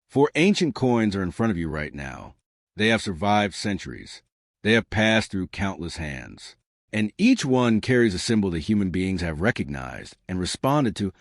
4 ancient coins are in front of you right now. They have survived centuries. They have passed through countless hands. And each one carries a symbol that human beings have recognized and responded to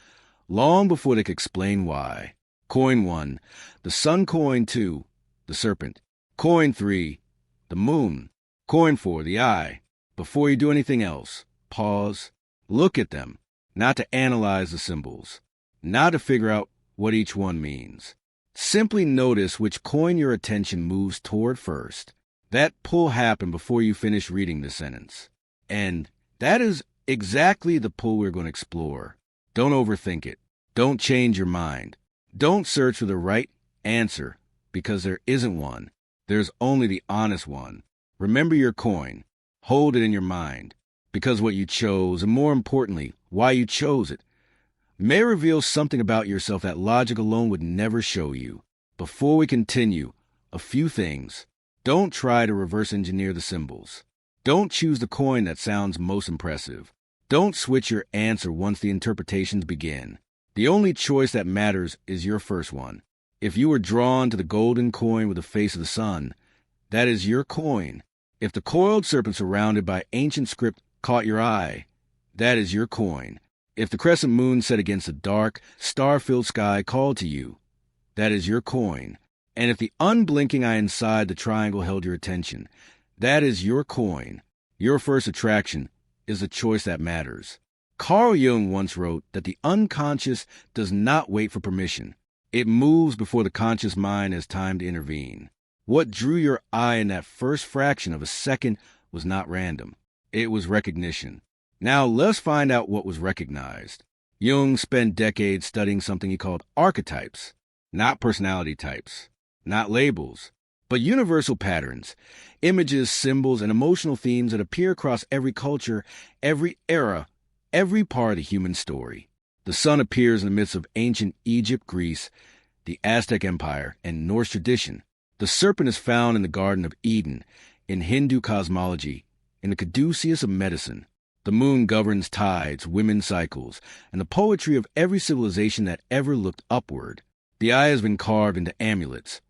long before they could explain why. Coin 1, the sun. Coin 2, the serpent. Coin 3, the moon. Coin 4, the eye. Before you do anything else, pause, look at them, not to analyze the symbols, not to figure out what each one means. Simply notice which coin your attention moves toward first. That pull happened before you finish reading the sentence. And that is exactly the pull we're going to explore. Don't overthink it. Don't change your mind. Don't search for the right answer, because there isn't one. There's only the honest one. Remember your coin. Hold it in your mind, because what you chose, and more importantly, why you chose it, may reveal something about yourself that logic alone would never show you. Before we continue, a few things. Don't try to reverse engineer the symbols. Don't choose the coin that sounds most impressive. Don't switch your answer once the interpretations begin. The only choice that matters is your first one. If you were drawn to the golden coin with the face of the sun, that is your coin. If the coiled serpent surrounded by ancient script caught your eye, that is your coin. If the crescent moon set against a dark, star-filled sky called to you, that is your coin. And if the unblinking eye inside the triangle held your attention, that is your coin. Your first attraction is the choice that matters. Carl Jung once wrote that the unconscious does not wait for permission. It moves before the conscious mind has time to intervene. What drew your eye in that first fraction of a second was not random. It was recognition. Now let's find out what was recognized. Jung spent decades studying something he called archetypes, not personality types, not labels, but universal patterns, images, symbols, and emotional themes that appear across every culture, every era, every part of the human story. The sun appears in the midst of ancient Egypt, Greece, the Aztec Empire, and Norse tradition. The serpent is found in the Garden of Eden, in Hindu cosmology, in the caduceus of medicine. The moon governs tides, women's cycles, and the poetry of every civilization that ever looked upward. The eye has been carved into amulets,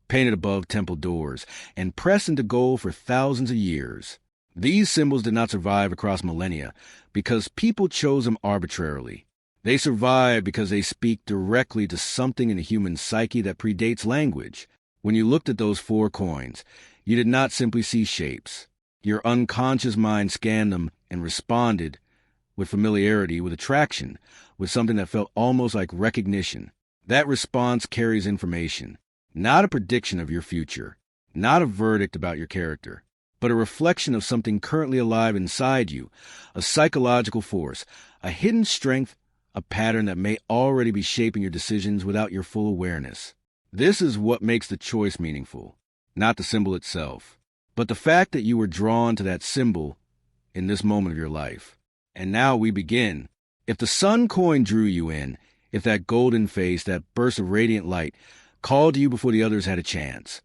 painted above temple doors, and pressed into gold for thousands of years. These symbols did not survive across millennia because people chose them arbitrarily. They survive because they speak directly to something in the human psyche that predates language. When you looked at those 4 coins, you did not simply see shapes. Your unconscious mind scanned them and responded with familiarity, with attraction, with something that felt almost like recognition. That response carries information, not a prediction of your future, not a verdict about your character, but a reflection of something currently alive inside you, a psychological force, a hidden strength, a pattern that may already be shaping your decisions without your full awareness. This is what makes the choice meaningful, not the symbol itself, but the fact that you were drawn to that symbol in this moment of your life. And now we begin. If the sun coin drew you in, if that golden face, that burst of radiant light, called to you before the others had a chance,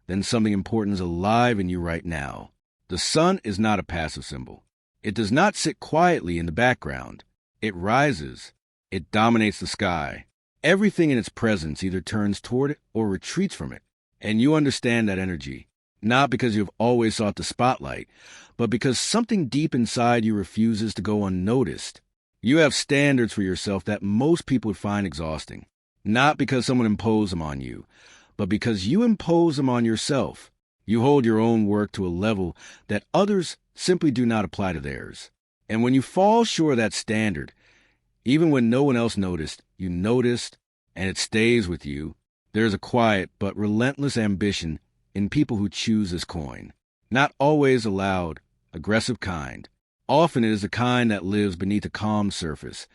then something important is alive in you right now. The sun is not a passive symbol. It does not sit quietly in the background. It rises. It dominates the sky. Everything in its presence either turns toward it or retreats from it. And you understand that energy, not because you have always sought the spotlight, but because something deep inside you refuses to go unnoticed. You have standards for yourself that most people would find exhausting, not because someone imposed them on you, but because you impose them on yourself. You hold your own work to a level that others simply do not apply to theirs. And when you fall short of that standard, even when no one else noticed, you noticed, and it stays with you. There is a quiet but relentless ambition in people who choose this coin. Not always a loud, aggressive kind. Often it is the kind that lives beneath a calm surface,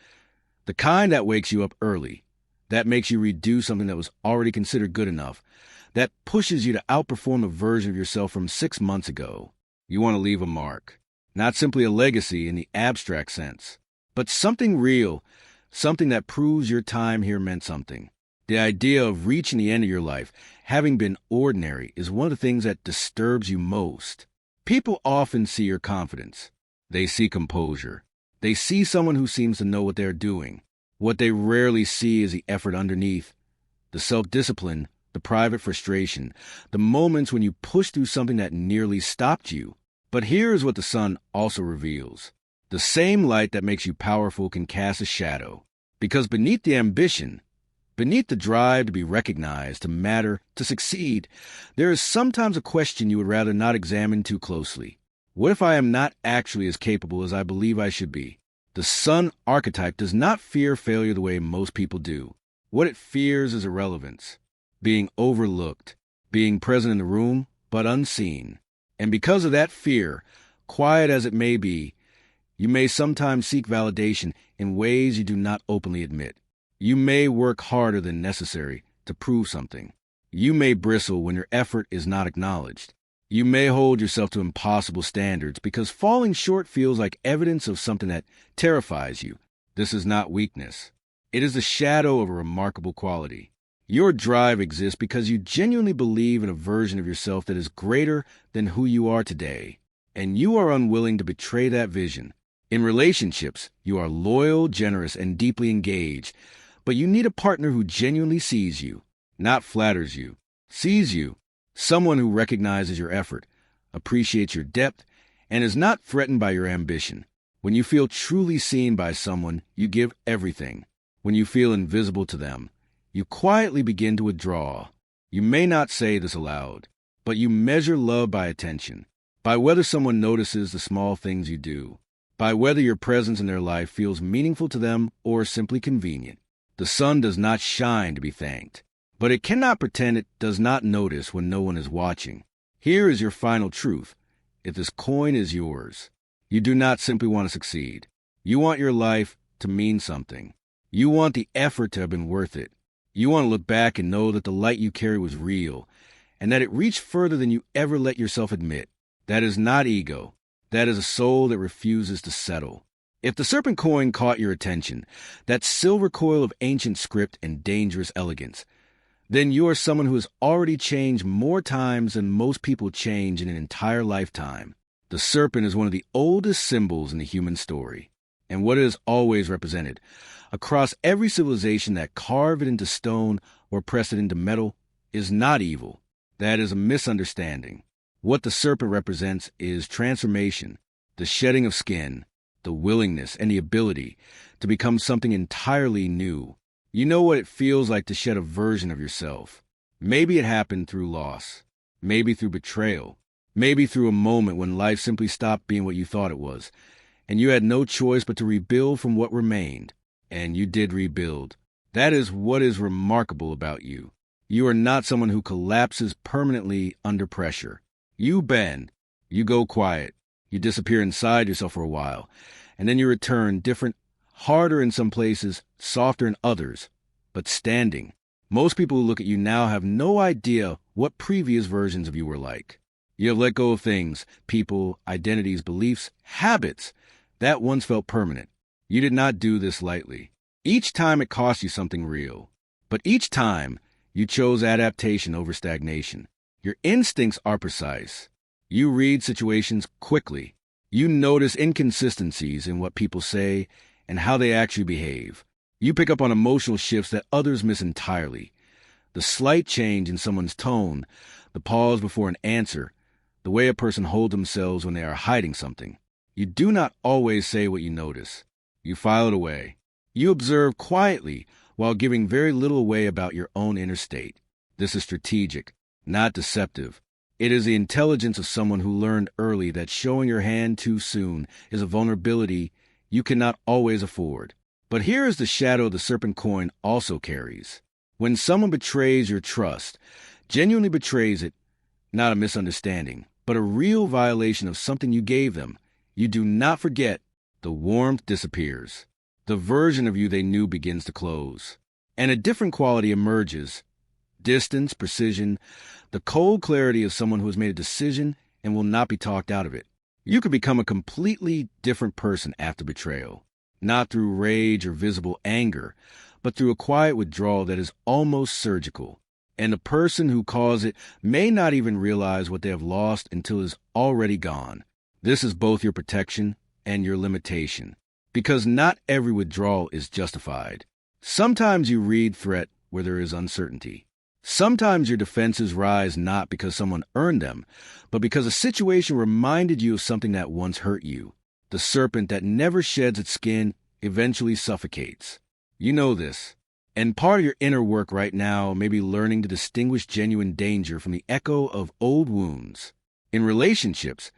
the kind that wakes you up early, that makes you redo something that was already considered good enough, that pushes you to outperform a version of yourself from 6 months ago. You want to leave a mark, not simply a legacy in the abstract sense, but something real, something that proves your time here meant something. The idea of reaching the end of your life, having been ordinary, is one of the things that disturbs you most. People often see your confidence. They see composure. They see someone who seems to know what they're doing. What they rarely see is the effort underneath, the self-discipline, the the private frustration, the moments when you push through something that nearly stopped you. But here's what the sun also reveals. The same light that makes you powerful can cast a shadow. Because beneath the ambition, beneath the drive to be recognized, to matter, to succeed, there is sometimes a question you would rather not examine too closely. What if I am not actually as capable as I believe I should be? The sun archetype does not fear failure the way most people do. What it fears is irrelevance, being overlooked, being present in the room, but unseen. And because of that fear, quiet as it may be, you may sometimes seek validation in ways you do not openly admit. You may work harder than necessary to prove something. You may bristle when your effort is not acknowledged. You may hold yourself to impossible standards because falling short feels like evidence of something that terrifies you. This is not weakness. It is the shadow of a remarkable quality. Your drive exists because you genuinely believe in a version of yourself that is greater than who you are today, and you are unwilling to betray that vision. In relationships, you are loyal, generous, and deeply engaged, but you need a partner who genuinely sees you, not flatters you, sees you, someone who recognizes your effort, appreciates your depth, and is not threatened by your ambition. When you feel truly seen by someone, you give everything. When you feel invisible to them, you quietly begin to withdraw. You may not say this aloud, but you measure love by attention, by whether someone notices the small things you do, by whether your presence in their life feels meaningful to them or simply convenient. The sun does not shine to be thanked, but it cannot pretend it does not notice when no one is watching. Here is your final truth. If this coin is yours, you do not simply want to succeed. You want your life to mean something. You want the effort to have been worth it. You want to look back and know that the light you carry was real, and that it reached further than you ever let yourself admit. That is not ego. That is a soul that refuses to settle. If the serpent coin caught your attention, that silver coil of ancient script and dangerous elegance, then you are someone who has already changed more times than most people change in an entire lifetime. The serpent is one of the oldest symbols in the human story, and what it has always represented. Across every civilization that carved it into stone or pressed it into metal is not evil. That is a misunderstanding. What the serpent represents is transformation, the shedding of skin, the willingness and the ability to become something entirely new. You know what it feels like to shed a version of yourself. Maybe it happened through loss, maybe through betrayal, maybe through a moment when life simply stopped being what you thought it was, and you had no choice but to rebuild from what remained. And you did rebuild. That is what is remarkable about you. You are not someone who collapses permanently under pressure. You bend, you go quiet, you disappear inside yourself for a while, and then you return different, harder in some places, softer in others, but standing. Most people who look at you now have no idea what previous versions of you were like. You have let go of things, people, identities, beliefs, habits that once felt permanent. You did not do this lightly. Each time it cost you something real, but each time you chose adaptation over stagnation. Your instincts are precise. You read situations quickly. You notice inconsistencies in what people say and how they actually behave. You pick up on emotional shifts that others miss entirely. The slight change in someone's tone, the pause before an answer, the way a person holds themselves when they are hiding something. You do not always say what you notice. You file it away. You observe quietly while giving very little away about your own inner state. This is strategic, not deceptive. It is the intelligence of someone who learned early that showing your hand too soon is a vulnerability you cannot always afford. But here is the shadow the serpent coin also carries. When someone betrays your trust, genuinely betrays it, not a misunderstanding, but a real violation of something you gave them, you do not forget. The warmth disappears. The version of you they knew begins to close. And a different quality emerges. Distance, precision, the cold clarity of someone who has made a decision and will not be talked out of it. You could become a completely different person after betrayal, not through rage or visible anger, but through a quiet withdrawal that is almost surgical. And the person who caused it may not even realize what they have lost until it is already gone. This is both your protection and your limitation, because not every withdrawal is justified. Sometimes you read threat where there is uncertainty. Sometimes your defenses rise not because someone earned them, but because a situation reminded you of something that once hurt you. The serpent that never sheds its skin eventually suffocates. You know this. And part of your inner work right now may be learning to distinguish genuine danger from the echo of old wounds. In relationships,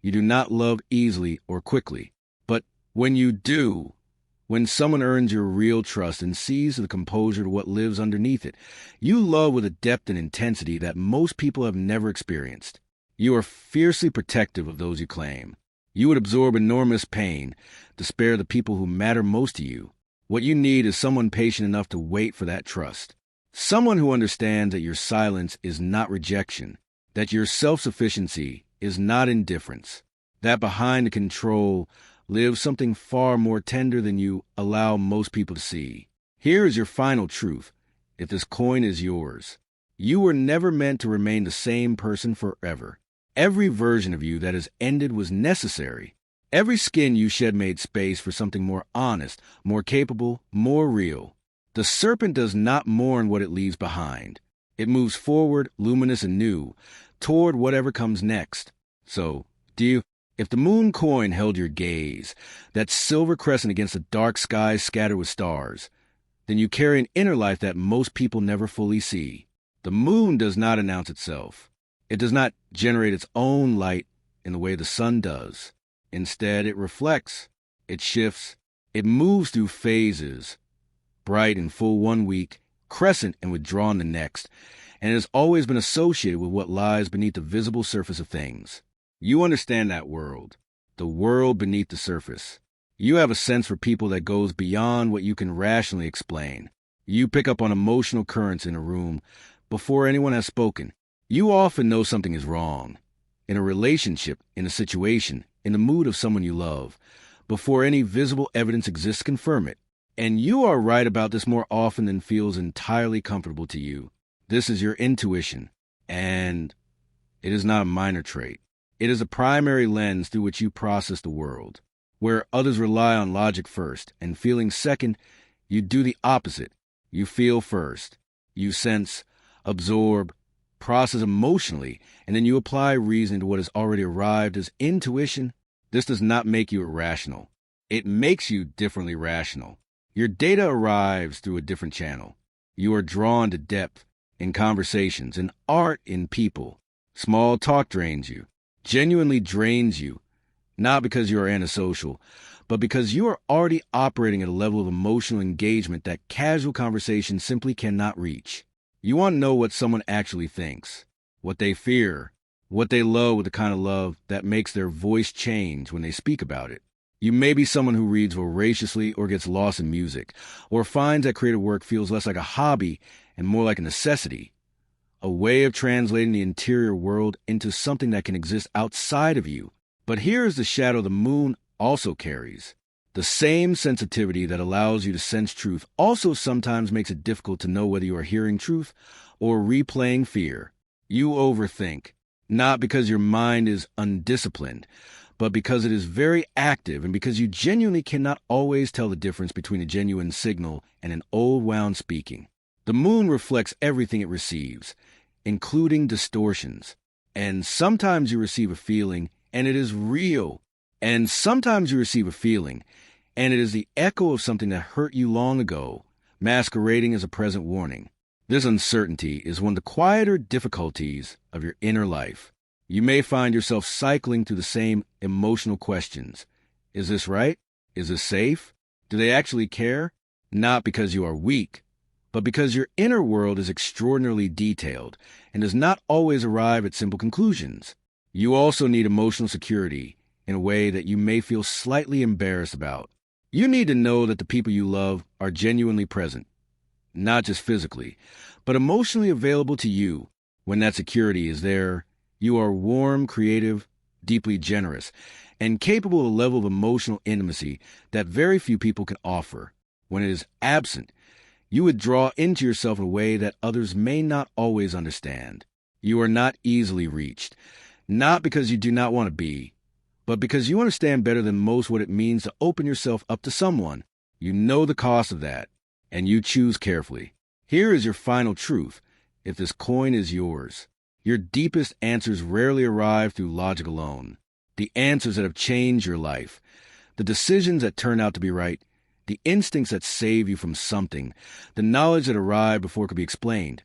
you do not love easily or quickly. But when you do, when someone earns your real trust and sees the composure to what lives underneath it, you love with a depth and intensity that most people have never experienced. You are fiercely protective of those you claim. You would absorb enormous pain to spare the people who matter most to you. What you need is someone patient enough to wait for that trust. Someone who understands that your silence is not rejection, that your self-sufficiency is not indifference, that behind the control lives something far more tender than you allow most people to see. Here is your final truth, if this coin is yours. You were never meant to remain the same person forever. Every version of you that has ended was necessary. Every skin you shed made space for something more honest, more capable, more real. The serpent does not mourn what it leaves behind. It moves forward, luminous and new, toward whatever comes next. So, if the moon coin held your gaze, that silver crescent against a dark sky scattered with stars, then you carry an inner life that most people never fully see. The moon does not announce itself. It does not generate its own light in the way the sun does. Instead, it reflects, it shifts, it moves through phases, bright in full 1 week, crescent and withdrawn the next, and it has always been associated with what lies beneath the visible surface of things. You understand that world, the world beneath the surface. You have a sense for people that goes beyond what you can rationally explain. You pick up on emotional currents in a room before anyone has spoken. You often know something is wrong. In a relationship, in a situation, in the mood of someone you love, before any visible evidence exists to confirm it. And you are right about this more often than feels entirely comfortable to you. This is your intuition, and it is not a minor trait. It is a primary lens through which you process the world. Where others rely on logic first and feeling second, you do the opposite. You feel first. You sense, absorb, process emotionally, and then you apply reason to what has already arrived as intuition. This does not make you irrational. It makes you differently rational. Your data arrives through a different channel. You are drawn to depth in conversations, in art, in people. Small talk drains you, genuinely drains you, not because you are antisocial, but because you are already operating at a level of emotional engagement that casual conversation simply cannot reach. You want to know what someone actually thinks, what they fear, what they love with the kind of love that makes their voice change when they speak about it. You may be someone who reads voraciously or gets lost in music, or finds that creative work feels less like a hobby and more like a necessity, a way of translating the interior world into something that can exist outside of you. But here is the shadow the moon also carries. The same sensitivity that allows you to sense truth also sometimes makes it difficult to know whether you are hearing truth or replaying fear. You overthink, not because your mind is undisciplined, but because it is very active and because you genuinely cannot always tell the difference between a genuine signal and an old wound speaking. The moon reflects everything it receives, including distortions. And sometimes you receive a feeling, and it is real. And sometimes you receive a feeling, and it is the echo of something that hurt you long ago, masquerading as a present warning. This uncertainty is one of the quieter difficulties of your inner life. You may find yourself cycling through the same emotional questions. Is this right? Is this safe? Do they actually care? Not because you are weak, but because your inner world is extraordinarily detailed and does not always arrive at simple conclusions. You also need emotional security in a way that you may feel slightly embarrassed about. You need to know that the people you love are genuinely present, not just physically, but emotionally available to you. When that security is there, you are warm, creative, deeply generous, and capable of a level of emotional intimacy that very few people can offer. When it is absent, you withdraw into yourself in a way that others may not always understand. You are not easily reached, not because you do not want to be, but because you understand better than most what it means to open yourself up to someone. You know the cost of that, and you choose carefully. Here is your final truth. if this coin is yours. Your deepest answers rarely arrive through logic alone. The answers that have changed your life, the decisions that turn out to be right, the instincts that save you from something, the knowledge that arrived before it could be explained,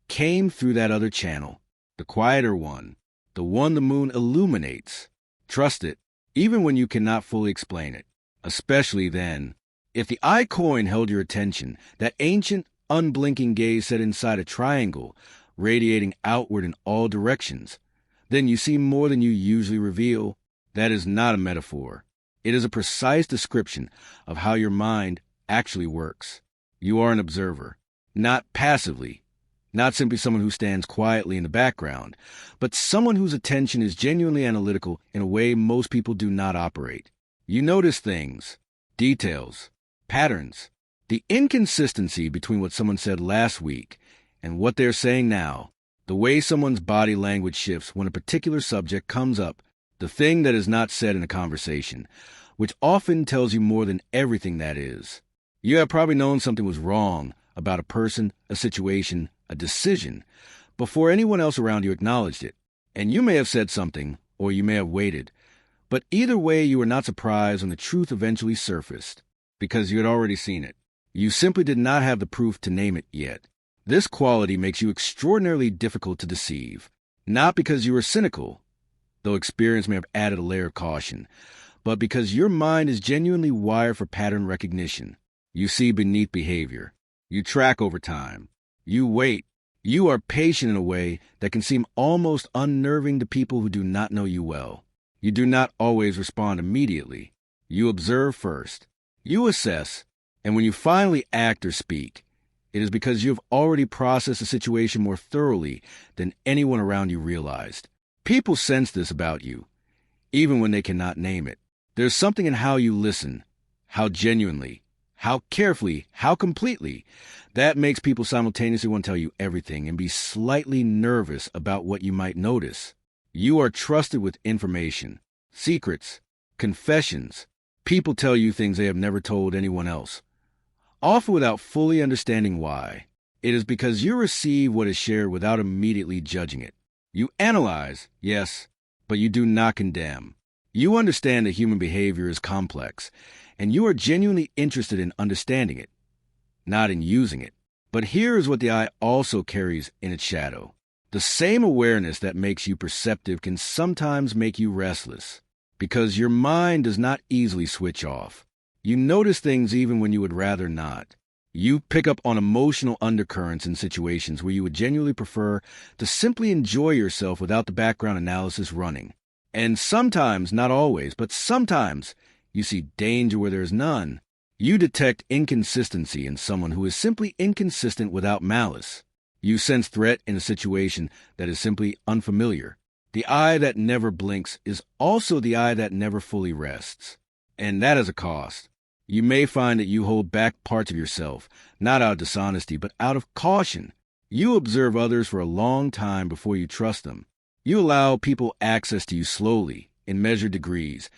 came through that other channel, the quieter one, the one the moon illuminates. Trust it, even when you cannot fully explain it, especially then. If the I coin held your attention, that ancient, unblinking gaze set inside a triangle, radiating outward in all directions, then you see more than you usually reveal. That is not a metaphor. It is a precise description of how your mind actually works. You are an observer, not passively, not simply someone who stands quietly in the background, but someone whose attention is genuinely analytical in a way most people do not operate. You notice things, details, patterns, the inconsistency between what someone said last week and what they're saying now, the way someone's body language shifts when a particular subject comes up, the thing that is not said in a conversation, which often tells you more than everything that is. You have probably known something was wrong about a person, a situation, a decision, before anyone else around you acknowledged it. And you may have said something, or you may have waited. But either way, you were not surprised when the truth eventually surfaced, because you had already seen it. You simply did not have the proof to name it yet. This quality makes you extraordinarily difficult to deceive, not because you are cynical, though experience may have added a layer of caution, but because your mind is genuinely wired for pattern recognition. You see beneath behavior. You track over time. You wait. You are patient in a way that can seem almost unnerving to people who do not know you well. You do not always respond immediately. You observe first. You assess, and when you finally act or speak, it is because you have already processed the situation more thoroughly than anyone around you realized. People sense this about you, even when they cannot name it. There's something in how you listen, how genuinely, how carefully, how completely, that makes people simultaneously want to tell you everything and be slightly nervous about what you might notice. You are trusted with information, secrets, confessions. People tell you things they have never told anyone else, often without fully understanding why. It is because you receive what is shared without immediately judging it. You analyze, yes, but you do not condemn. You understand that human behavior is complex, and you are genuinely interested in understanding it, not in using it. But here is what the eye also carries in its shadow. The same awareness that makes you perceptive can sometimes make you restless, because your mind does not easily switch off. You notice things even when you would rather not. You pick up on emotional undercurrents in situations where you would genuinely prefer to simply enjoy yourself without the background analysis running. And sometimes, not always, but sometimes, you see danger where there is none. You detect inconsistency in someone who is simply inconsistent without malice. You sense threat in a situation that is simply unfamiliar. The eye that never blinks is also the eye that never fully rests. And that is a cost. You may find that you hold back parts of yourself, not out of dishonesty, but out of caution. You observe others for a long time before you trust them. You allow people access to you slowly, in measured degrees,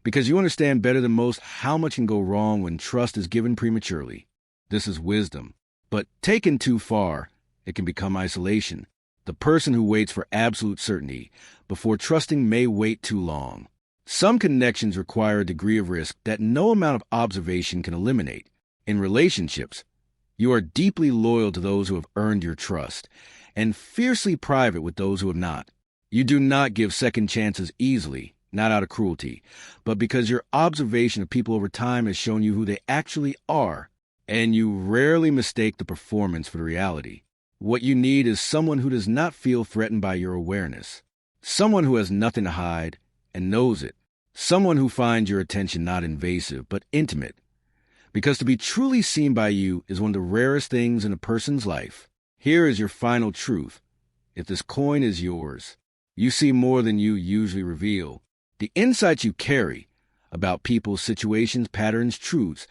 because you understand better than most how much can go wrong when trust is given prematurely. This is wisdom. But taken too far, it can become isolation. The person who waits for absolute certainty before trusting may wait too long. Some connections require a degree of risk that no amount of observation can eliminate. In relationships, you are deeply loyal to those who have earned your trust, and fiercely private with those who have not. You do not give second chances easily, not out of cruelty, but because your observation of people over time has shown you who they actually are, and you rarely mistake the performance for the reality. What you need is someone who does not feel threatened by your awareness, someone who has nothing to hide and knows it, someone who finds your attention not invasive but intimate, because to be truly seen by you is one of the rarest things in a person's life. Here is your final truth. If this coin is yours, you see more than you usually reveal. The insights you carry about people, situations, patterns, truths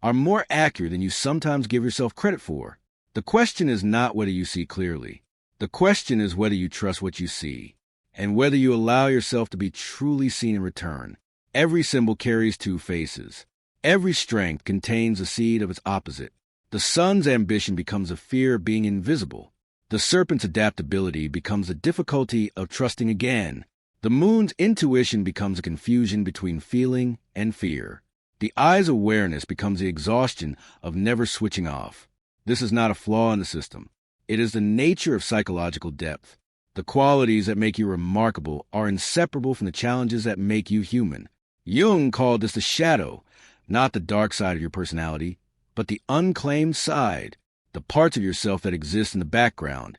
are more accurate than you sometimes give yourself credit for. The question is not whether you see clearly. The question is whether you trust what you see, and whether you allow yourself to be truly seen in return. Every symbol carries two faces. Every strength contains a seed of its opposite. The sun's ambition becomes a fear of being invisible. The serpent's adaptability becomes the difficulty of trusting again. The moon's intuition becomes a confusion between feeling and fear. The eye's awareness becomes the exhaustion of never switching off. This is not a flaw in the system. It is the nature of psychological depth. The qualities that make you remarkable are inseparable from the challenges that make you human. Jung called this the shadow, not the dark side of your personality, but the unclaimed side, the parts of yourself that exist in the background,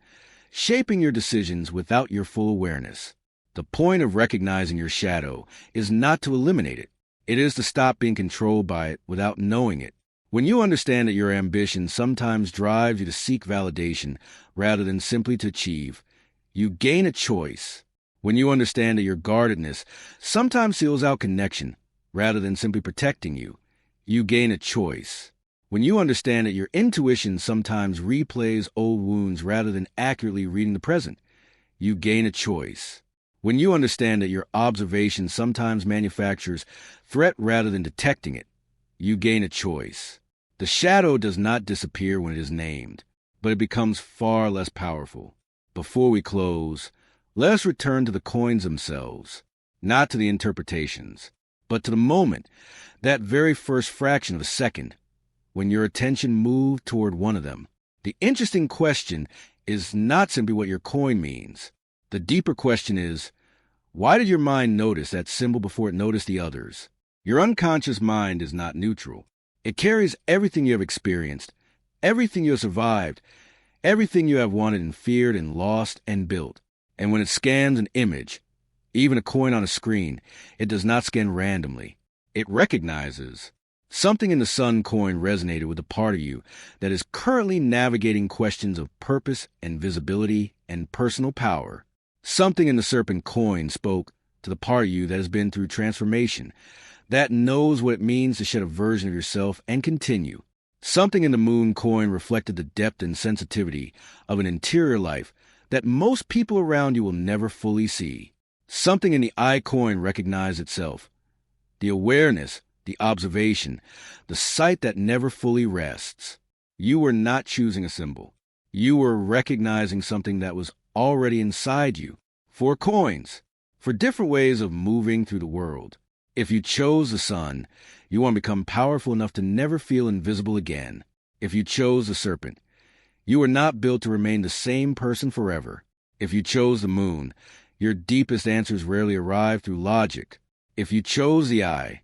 shaping your decisions without your full awareness. The point of recognizing your shadow is not to eliminate it. It is to stop being controlled by it without knowing it. When you understand that your ambition sometimes drives you to seek validation rather than simply to achieve, you gain a choice. When you understand that your guardedness sometimes seals out connection rather than simply protecting you, you gain a choice. When you understand that your intuition sometimes replays old wounds rather than accurately reading the present, you gain a choice. When you understand that your observation sometimes manufactures threat rather than detecting it, you gain a choice. The shadow does not disappear when it is named, but it becomes far less powerful. Before we close, let us return to the coins themselves, not to the interpretations, but to the moment, that very first fraction of a second, when your attention moved toward one of them. The interesting question is not simply what your coin means. The deeper question is, why did your mind notice that symbol before it noticed the others? Your unconscious mind is not neutral. It carries everything you have experienced, everything you have survived, everything you have wanted and feared and lost and built. And when it scans an image, even a coin on a screen, it does not scan randomly. It recognizes. Something in the sun coin resonated with the part of you that is currently navigating questions of purpose and visibility and personal power. Something in the serpent coin spoke to the part of you that has been through transformation, that knows what it means to shed a version of yourself and continue. Something in the moon coin reflected the depth and sensitivity of an interior life that most people around you will never fully see. Something in the eye coin recognized itself. The awareness, the observation, the sight that never fully rests. You were not choosing a symbol. You were recognizing something that was already inside you. 4 coins, for different ways of moving through the world. If you chose the sun, you want to become powerful enough to never feel invisible again. If you chose the serpent, you are not built to remain the same person forever. If you chose the moon, your deepest answers rarely arrive through logic. If you chose the eye,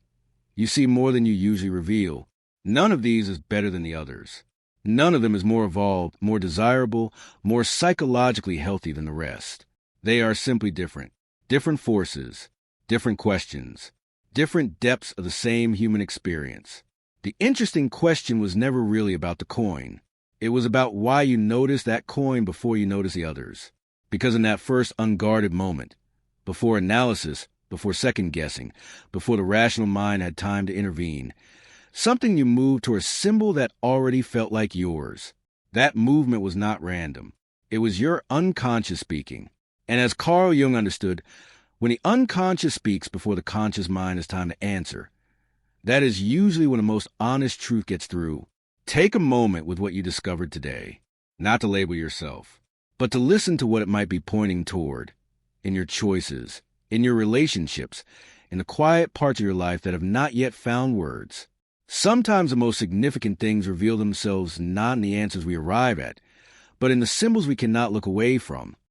you see more than you usually reveal. None of these is better than the others. None of them is more evolved, more desirable, more psychologically healthy than the rest. They are simply different. Different forces, different questions, different depths of the same human experience. The interesting question was never really about the coin. It was about why you noticed that coin before you noticed the others. Because in that first unguarded moment, before analysis, before second-guessing, before the rational mind had time to intervene, something you moved toward a symbol that already felt like yours. That movement was not random. It was your unconscious speaking. And as Carl Jung understood, when the unconscious speaks before the conscious mind has time to answer, that is usually when the most honest truth gets through. Take a moment with what you discovered today, not to label yourself, but to listen to what it might be pointing toward, in your choices, in your relationships, in the quiet parts of your life that have not yet found words. Sometimes the most significant things reveal themselves not in the answers we arrive at, but in the symbols we cannot look away from.